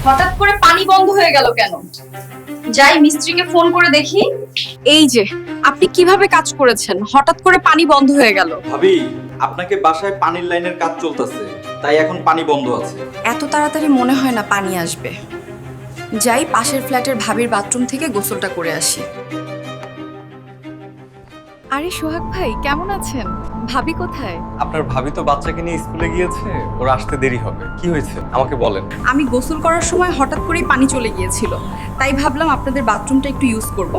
হঠাৎ করে পানি বন্ধ হয়ে গেল কেন? যাই মিস্ত্রিকে ফোন করে দেখি। এই যে, আপনি কিভাবে কাজ করেছেন? হঠাৎ করে পানি বন্ধ হয়ে গেল। ভাবি, আপনাকে বাসায় পানির লাইনের কাজ চলতেছে, তাই এখন পানি বন্ধ আছে। এত তাড়াতাড়ি মনে হয় না পানি আসবে। যাই পাশের ফ্ল্যাটের ভাবির বাথরুম থেকে গোসলটা করে আসি। আরে সোহাগ ভাই, কেমন আছেন? ভাবি কোথায়? আপনার ভাবি তো বাচ্চাকে নিয়ে স্কুলে গিয়েছে, ওর আসতে দেরি হবে। কি হয়েছে আমাকে বলেন। আমি গোসল করার সময় হঠাৎ করেই পানি চলে গিয়েছিল, তাই ভাবলাম আপনাদের বাথরুমটা একটু ইউজ করব।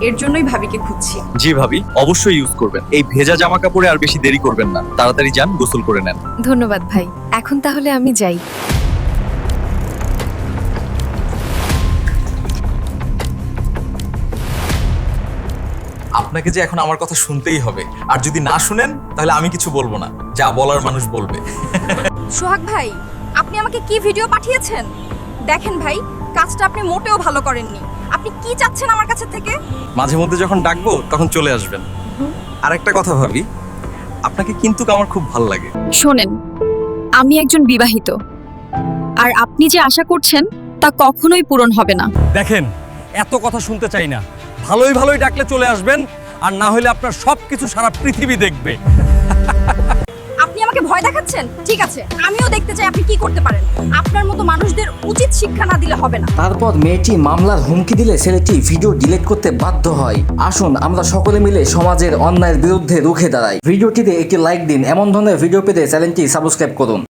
এর জন্যই ভাবিকে খুঁজছি। জি ভাবি, অবশ্যই ইউজ করবেন। এই ভেজা জামা কাপড়ে আর বেশি দেরি করবেন না, তাড়াতাড়ি যান, গোসল করে নেন। ধন্যবাদ ভাই, এখন তাহলে আমি যাই। আপনাকে যে এখন আমার কথা শুনতেই হবে, আর যদি না শুনেন তাহলে আমি কিছু বলবো না, যা বলার মানুষ বলবে। সোহাগ ভাই, আপনি আমাকে কি ভিডিও পাঠিয়েছেন? দেখেন ভাই, কাজটা আপনি মোটেও ভালো করেননি। আপনি কি চাচ্ছেন আমার কাছে থেকে? মাঝে মধ্যে যখন ডাকবো তখন চলে আসবেন। আর একটা কথা ভাবি, আপনাকে কিন্তু আমার খুব ভালো লাগে। শোনেন, আমি একজন বিবাহিত, আর আপনি যে আশা করছেন তা কখনোই পূরণ হবে না। দেখেন, এত কথা শুনতে চাই না। ভালোই ভালোই ডাকলে চলে আসবেন, আর না হলে আপনার সবকিছু সারা পৃথিবী দেখবে। আপনি আমাকে ভয় দেখাচ্ছেন? ঠিক আছে, আমিও দেখতে চাই আপনি কি করতে পারেন। আপনার মতো মানুষদের উচিত শিক্ষা না দিলে হবে না। তারপর মেয়েটি মামলার হুমকি দিলে ছেলেটি ভিডিও ডিলিট করতে বাধ্য হয়। আসুন আমরা সকলে মিলে সমাজের অন্যায়ের বিরুদ্ধে রুখে দাঁড়াই। ভিডিওটিতে একটি লাইক দিন। এমন ধরনের ভিডিও পেতে চ্যানেলটি সাবস্ক্রাইব করুন।